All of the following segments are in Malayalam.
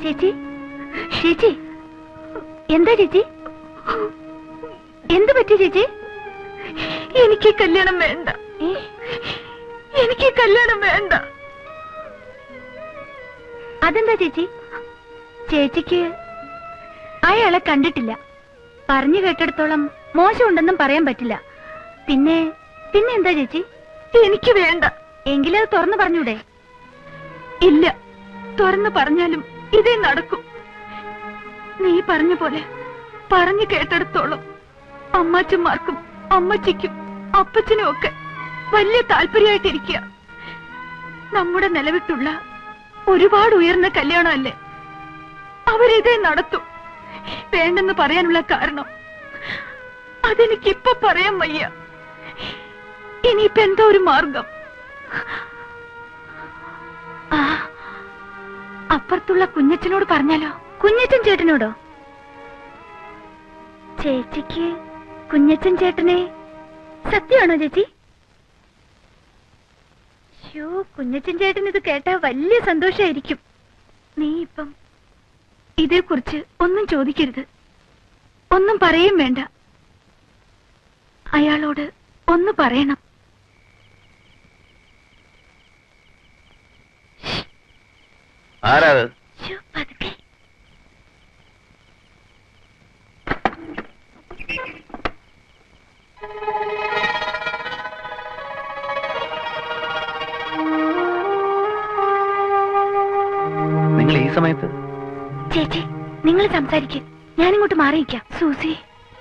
ചേച്ചി ചേച്ചി എന്താ ചേച്ചി? എന്ത് പറ്റി ചേച്ചി? എനിക്ക് കല്യാണം വേണ്ട, എനിക്ക് കല്യാണം വേണ്ട. അതെന്താ ചേച്ചി? ചേച്ചിക്ക് അയാളെ കണ്ടിട്ടില്ല, പറഞ്ഞു കേട്ടിടത്തോളം മോശമുണ്ടെന്നും പറയാൻ പറ്റില്ല. പിന്നെ പിന്നെ എന്താ ചേച്ചി? എനിക്ക് വേണ്ട. എങ്കിലത് തുറന്നു പറഞ്ഞൂടെ? ഇല്ല, തുറന്നു പറഞ്ഞാലും ഇതേ നടക്കും. നീ പറഞ്ഞ പോലെ പറഞ്ഞു കേട്ടിടത്തോളം അമ്മാച്ചന്മാർക്കും അമ്മച്ചിക്കും അപ്പച്ചനും ഒക്കെ വലിയ താല്പര്യമായിട്ടിരിക്കുക. നമ്മുടെ നിലവിട്ടുള്ള ഒരുപാട് ഉയർന്ന കല്യാണമല്ലേ, അവരിതേ നടത്തും. വേണ്ടെന്ന് പറയാനുള്ള കാരണം അതെനിക്കിപ്പൊ പറയാൻ വയ്യ. ഇനിയിപ്പോ എന്തോ ഒരു മാർഗം. അപ്പുറത്തുള്ള കുഞ്ഞച്ചനോട് പറഞ്ഞാലോ? കുഞ്ഞച്ചൻ ചേട്ടനോടോ? ചേച്ചിക്ക് കുഞ്ഞച്ചൻ ചേട്ടനെ സത്യമാണോ ചേച്ചി? കുഞ്ഞച്ചൻ ചേട്ടൻ ഇത് കേട്ടാ വലിയ സന്തോഷായിരിക്കും. നീ ഇപ്പം ഇതേക്കുറിച്ച് ഒന്നും ചോദിക്കരുത്, ഒന്നും പറയും വേണ്ട. അയാളോട് ഒന്ന് പറയണം. ആരാത്? പതുക്കെ. നിങ്ങൾ ഈ സമയത്ത്? ചേച്ചി നിങ്ങൾ സംസാരിക്ക്, ഞാനിങ്ങോട്ട് മാറിയിക്കാം. സൂസി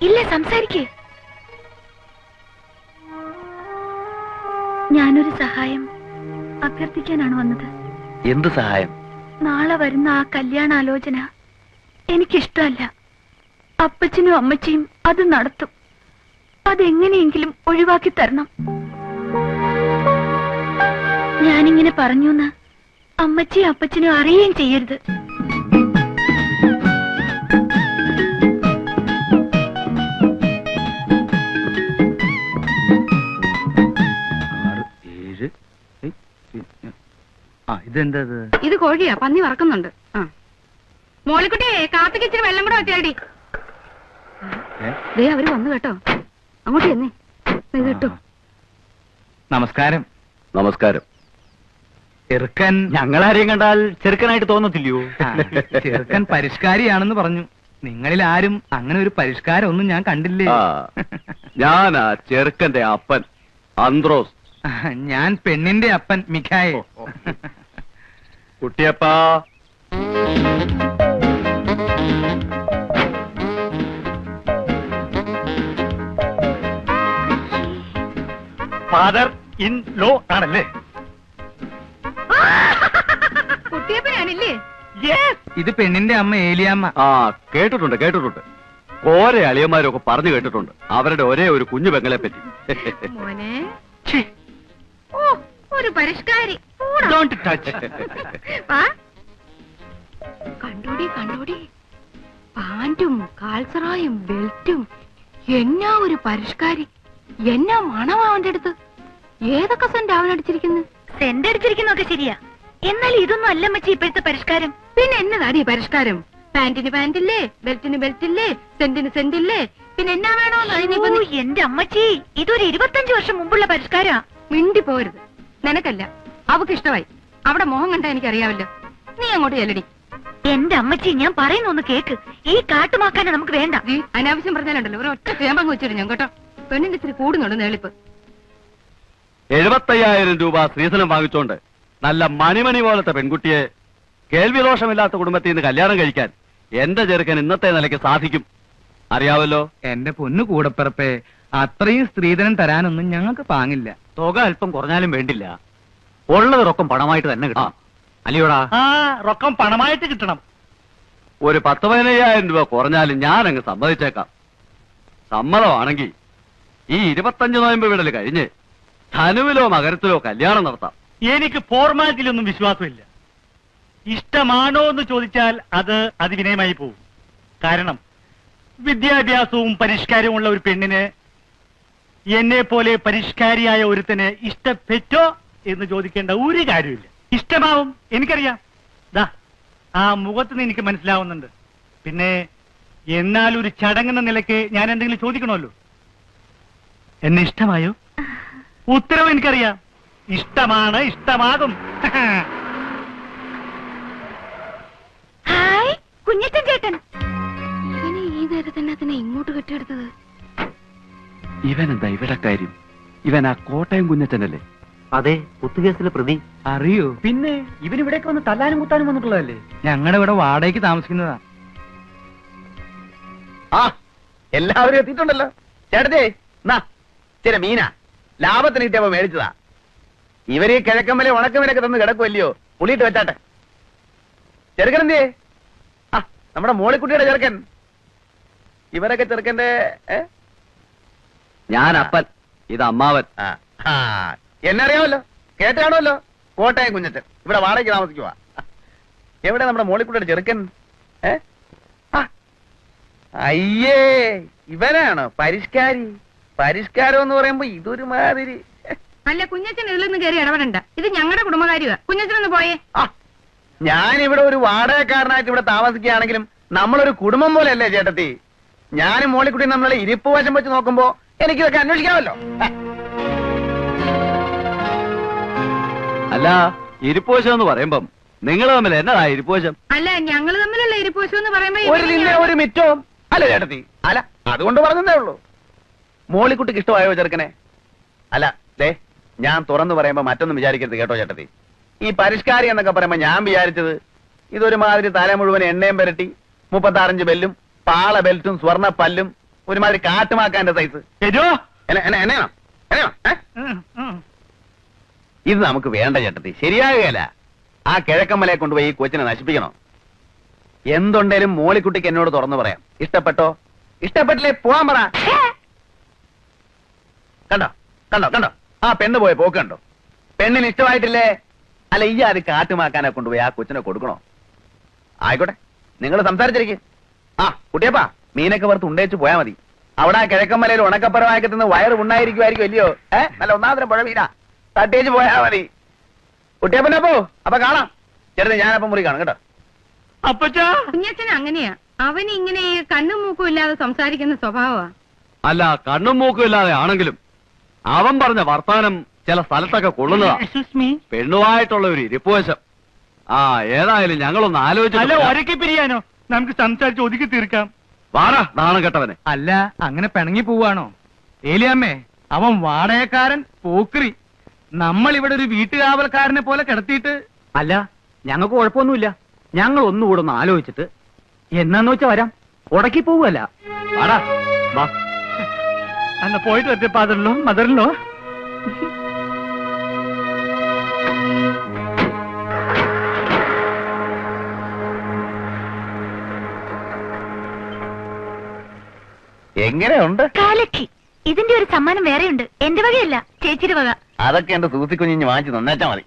ഇല്ല, സംസാരിക്ക്. ഞാനൊരു സഹായം അഭ്യർത്ഥിക്കാനാണ് വന്നത്. എന്ത് സഹായം? നാളെ വരുന്ന ആ കല്യാണാലോചന എനിക്കിഷ്ടമല്ല. അപ്പച്ചനും അമ്മച്ചിയും അത് നടത്തും. അതെങ്ങനെയെങ്കിലും ഒഴിവാക്കി തരണം. ഞാനിങ്ങനെ പറഞ്ഞൂന്ന് അമ്മച്ചിയും അപ്പച്ചനും അറിയുകയും ചെയ്യരുത്. ഇതെന്തത്? ഇത് കോഴിയാ, പന്നി വറക്കുന്നുണ്ട്. മോളിക്കുട്ടിയെ കാപ്പിക്ക് ഇച്ചിരി വെള്ളം കൂടെ വെച്ചാടി. ദേ അവര് വന്നു കേട്ടോ, അങ്ങോട്ട് ചെന്നേ. ഇത് കിട്ടും. നമസ്കാരം. നമസ്കാരം. ചെറുക്കൻ ഞങ്ങളാരെയും കണ്ടാൽ ചെറുക്കനായിട്ട് തോന്നത്തില്ലയോ? ചെറുക്കൻ പരിഷ്കാരിയാണെന്ന് പറഞ്ഞു. നിങ്ങളിൽ ആരും അങ്ങനെ ഒരു പരിഷ്കാരം ഒന്നും ഞാൻ കണ്ടില്ലേ. ഞാനാ ചെറുക്കന്റെ അപ്പൻ അന്ത്രോസ്. ഞാൻ പെണ്ണിന്റെ അപ്പൻ മിഖായേൽ. കുട്ടിയപ്പാ, ഫാദർ ഇൻ ലോ ആണല്ലേ? കുട്ടിയപ്പനാണില്ലേ? ഇത് പെണ്ണിന്റെ അമ്മ ഏലിയാമ്മ. ആ കേട്ടിട്ടുണ്ട് കേട്ടിട്ടുണ്ട്. ഓരോ അളിയന്മാരൊക്കെ പറഞ്ഞു കേട്ടിട്ടുണ്ട് അവരുടെ ഒരേ ഒരു കുഞ്ഞു പെങ്ങളെ പറ്റി. മോനെ, ഓ ഒരു പരിഷ്കാരി. കണ്ടോടി കണ്ടോടി, പാന്റും കാൽസറായും ബെൽറ്റും. എന്നാ ഒരു പരിഷ്കാരി, എന്നാ മണം അവന്റെ അടുത്ത്. ഏതൊക്കെ സെന്റ് അവനടിച്ചിരിക്കുന്നു. സെന്റ് അടിച്ചിരിക്കുന്നൊക്കെ ശരിയാ, എന്നാൽ ഇതൊന്നും അല്ല മച്ചി ഇപ്പോഴത്തെ പരിഷ്കാരം. പിന്നെ എന്നതാടി പരിഷ്കാരം? പാന്റിന് പാന്റില്ലേ, ബെൽറ്റിന് ബെൽറ്റില്ലേ, സെന്റിന് സെന്റില്ലേ, പിന്നെ എന്നാ വേണോന്ന്. എന്റെ അമ്മച്ചി, ഇതൊരു 25 വർഷം മുമ്പുള്ള പരിഷ്കാരാ. മിണ്ടി പോരുത്. നിനക്കല്ല, അവക്ക് ഇഷ്ടമായി. അവിടെ മോഹം കണ്ടാ എനിക്കറിയാവല്ലോ. നീ അങ്ങോട്ട് ചെല്ലടി. എന്റെ അമ്മച്ചി, ഞാൻ പറയുന്നൊന്ന് കേക്ക്. ഈ കാട്ടുമാക്കാനെ നമുക്ക് വേണ്ട. അനാവശ്യം പറഞ്ഞാലുണ്ടല്ലോ ഒരു ഒറ്റ ചേമ്പങ്ങ് വെച്ചിട്ട് ഞാൻ കേട്ടോ. പെണ്ണിന്റെ ഇച്ചിരി കൂടുന്നുണ്ട് നേളിപ്പ്. 75,000 രൂപ സ്ത്രീധനം വാങ്ങിച്ചോണ്ട് നല്ല മണിമണി പോലത്തെ പെൺകുട്ടിയെ കേൾവി ദോഷമില്ലാത്ത കുടുംബത്തിൽ നിന്ന് കല്യാണം കഴിക്കാൻ എന്റെ ചെറുക്കൻ ഇന്നത്തെ നിലയ്ക്ക് സാധിക്കും. അറിയാവല്ലോ. എന്റെ പൊന്നു കൂടപ്പിറപ്പേ, അത്രയും സ്ത്രീധനം തരാനൊന്നും ഞങ്ങൾക്ക് പാങ്ങില്ല. തുക അല്പം കുറഞ്ഞാലും വേണ്ടില്ല, ഉള്ളത് റൊക്കം പണമായിട്ട് തന്നെ കിട്ടണം. അല്ലയോടാ? റൊക്കം പണമായിട്ട് കിട്ടണം. ഒരു 10-15,000 രൂപ കുറഞ്ഞാലും ഞാൻ അങ്ങ് സമ്മതിച്ചേക്കാം. സമ്മതമാണെങ്കിൽ ഈ 25 നോയമ്പ് വിടൽ കഴിഞ്ഞ് ധനുവിലോ മകരത്തിലോ കല്യാണം നടത്താം. എനിക്ക് ഫോർമാലിറ്റിയിലൊന്നും വിശ്വാസമില്ല. ഇഷ്ടമാണോ എന്ന് ചോദിച്ചാൽ അത് അതിവിനയമായി പോകും. കാരണം വിദ്യാഭ്യാസവും പരിഷ്കാരവും ഉള്ള ഒരു പെണ്ണിന് എന്നെ പോലെ പരിഷ്കാരിയായ ഒരുത്തന് ഇഷ്ടപ്പെട്ടോ എന്ന് ചോദിക്കേണ്ട ഒരു കാര്യമില്ല. ഇഷ്ടമാവും, എനിക്കറിയാം. ദാ ആ മുഖത്തുനിന്ന് എനിക്ക് മനസ്സിലാവുന്നുണ്ട്. പിന്നെ എന്നാലൊരു ചടങ്ങെന്ന നിലയ്ക്ക് ഞാൻ എന്തെങ്കിലും ചോദിക്കണമല്ലോ. എന്നെ ഇഷ്ടമായോ? ഉത്തരവ് എനിക്കറിയാം. ഇഷ്ടമാണ്, ഇഷ്ടമാകും. ഹായ് കുഞ്ഞച്ചൻ ചേട്ടൻ. ഇവനെ ഈ നേരത്തന്നെ അതിനെ ഇങ്ങോട്ട് കെട്ടിയെടുത്തത്. ഇവനെന്താ ഇവിടെ കാര്യം? ഇവൻ ആ കോട്ടയം കുഞ്ഞച്ചനല്ലേ? അതെ, കുത്തുകേസിലെ പ്രതി. അറിയോ? പിന്നെ ഇവനിവിടേക്ക് വന്ന് തല്ലാനും കുത്താനും വന്നിട്ടുള്ളതല്ലേ? ഞങ്ങളുടെ ഇവിടെ വാടകയ്ക്ക് താമസിക്കുന്നതാ. ആ എല്ലാവരും എത്തിയിട്ടുണ്ടല്ലോ. ചേട്ടത്തെ ചില മീന ലാഭത്തിന് കിട്ടിയപ്പോ മേടിച്ചതാ. ഇവര് ഈ കിഴക്കമ്മലെ ഉണക്കമീനൊക്കെ തന്ന് കിടക്കുമല്ലയോ, പുളിയിട്ട് വെച്ചാട്ടെ. ചെറുക്കനെന്തേ? ആ നമ്മുടെ മോളിക്കുട്ടിയുടെ ചെറുക്കൻ. ഇവരൊക്കെ ചെറുക്കന്റെ ഞാൻ അപ്പൻ, ഇത് അമ്മാവൻ. എന്നെ അറിയാമല്ലോ, കേട്ടാണല്ലോ. കോട്ടയം കുഞ്ഞച്ചൻ ഇവിടെ വാടകയ്ക്ക് താമസിക്കുവാ. എവിടെ നമ്മുടെ മോളിക്കുട്ടിയുടെ ചെറുക്കൻ? അയ്യേ, ഇവനാണോ പരിഷ്കാരി? പരിഷ്കാരം എന്ന് പറയുമ്പോ ഇതൊരു മാതിരി. അല്ല, കുഞ്ഞച്ചൻ ഇതിലൊന്നും കയറി ഇടപെടണ്ട. ഇത് ഞങ്ങളുടെ കുടുംബകാര്യമാ. കുഞ്ഞച്ചനൊന്ന് പോയേ. ഞാനിവിടെ ഒരു വാടകക്കാരനായിട്ട് ഇവിടെ താമസിക്കുകയാണെങ്കിലും നമ്മളൊരു കുടുംബം പോലെയല്ലേ ചേട്ടത്തി? ഞാനും മോളിക്കുട്ടിയും നമ്മളെ ഇരിപ്പ് വശം വെച്ച് നോക്കുമ്പോ എനിക്കിതൊക്കെ അന്വേഷിക്കാമല്ലോ. അല്ല, ഇരിപ്പോശം എന്ന് പറയുമ്പം നിങ്ങൾ തമ്മിൽ എന്നതാ ഇരിപ്പോശം? അല്ല, ഞങ്ങള് തമ്മിലുള്ള ഇരിപ്പോശം എന്ന് പറയുമ്പോ ഒരു നിന്നെ ഒരു മിറ്റവും അല്ല ചേട്ടത്തി. അല്ല, അതുകൊണ്ട് പറഞ്ഞതേ ഉള്ളൂ. മോളിക്കുട്ടിക്ക് ഇഷ്ടമായോ ചെറുക്കനെ? അല്ല ദേ, ഞാൻ തുറന്നു പറയുമ്പോ മറ്റൊന്നും വിചാരിക്കരുത് കേട്ടോ ചേട്ടത്തി. ഈ പരിഷ്കാരി എന്നൊക്കെ പറയുമ്പോ ഞാൻ വിചാരിച്ചത് ഇതൊരുമാതിരി തല മുഴുവൻ എണ്ണയും പുരട്ടി 35 ബെല്ലും പാള ബെൽറ്റും സ്വർണ്ണ പല്ലും ഒരുമാതിരി കാട്ടുമാക്കാന്റെ സൈസ്. എന്നെയാണോ? ഇത് നമുക്ക് വേണ്ട ചേട്ടത്തി, ശരിയാകുകയല്ല. ആ കിഴക്കമ്മലയെ കൊണ്ടുപോയി ഈ കൊച്ചിനെ നശിപ്പിക്കണോ? എന്തുണ്ടേലും മോളിക്കുട്ടിക്ക് എന്നോട് തുറന്നു പറയാം. ഇഷ്ടപ്പെട്ടോ? ഇഷ്ടപ്പെട്ടില്ലേ പോവാൻ പറ. കണ്ടോ കണ്ടോ കണ്ടോ ആ പെണ്ണ് പോയ പോക്ക് കണ്ടോ? പെണ്ണിന് ഇഷ്ടമായിട്ടില്ലേ? അല്ല, ഈ അത് കാട്ടുമാക്കാനെ കൊണ്ടുപോയി ആ കൊച്ചിനെ കൊടുക്കണോ? ആയിക്കോട്ടെ, നിങ്ങൾ സംസാരിച്ചിരിക്കും. ആ കുട്ടിയപ്പാ, മീനൊക്കെ വറുത്ത് ഉണ്ടേച്ച് പോയാ മതി. അവിടെ ആ കിഴക്കമ്മലയിൽ ഉണക്കപ്പറവാക്കി തിന്ന് വയറ് ഉണ്ടായിരിക്കുമായിരിക്കും അല്ലയോ? നല്ല ഒന്നാമതരം പുഴ വീടാ, തട്ടേച്ച് പോയാ മതി. കുട്ടിയപ്പനെ പോ, അപ്പൊ കാണാം. ചെറുത് ഞാനപ്പം മുറി കാണും കേട്ടോ. അപ്പച്ചാ, കുഞ്ഞച്ചൻ അങ്ങനെയാ. അവന് ഇങ്ങനെ കണ്ണും മൂക്കും ഇല്ലാതെ സംസാരിക്കുന്ന സ്വഭാവമാ. അല്ല, കണ്ണും മൂക്കും ഇല്ലാതെ ആണെങ്കിലും അവൻ പറഞ്ഞ വർത്താനം ചില സ്ഥലത്തൊക്കെ കൊള്ളുന്നതാ. പെണ്ണുമായിട്ടുള്ള ഒരു ഇരിപ്പുവശം. ആ ഏതായാലും ഞങ്ങളൊന്ന് അല്ല, ആലോചിച്ചു. ഒരക്കി പിരിയാനോ? നമുക്ക് സംസാരിച്ച് ഒതുക്കി തീർക്കാം. വാടാ നാണം കെട്ടവനെ. അല്ല, അങ്ങനെ പിണങ്ങി പോവാണോ? ഏലിയമ്മേ, അവൻ വാടകക്കാരൻ, പോക്രി. നമ്മൾ ഇവിടെ ഒരു വീട്ടുകാവൽക്കാരനെ പോലെ കിടത്തിയിട്ട്. അല്ല, ഞങ്ങൾക്ക് കുഴപ്പമൊന്നുമില്ല. ഞങ്ങൾ ഒന്നുകൂടെ ഒന്ന് ആലോചിച്ചിട്ട് എന്നാന്ന് വെച്ചാ വരാം. ഉടക്കി പോവല്ല. വാടാ വാ. അന്ന് പോയിട്ട് വരട്ടെ ഫാദറിലോ മദറിലോ. എങ്ങനെയുണ്ട്? കാലക്കി. ഇതിന്റെ ഒരു സമ്മാനം വേറെയുണ്ട്. എന്റെ വകയല്ല, ചേച്ചിയുടെ വക. അതൊക്കെ എന്റെ സൂസിക്കുഞ്ഞിഞ്ഞ് വാങ്ങിച്ച് നന്നേച്ചാ മതി.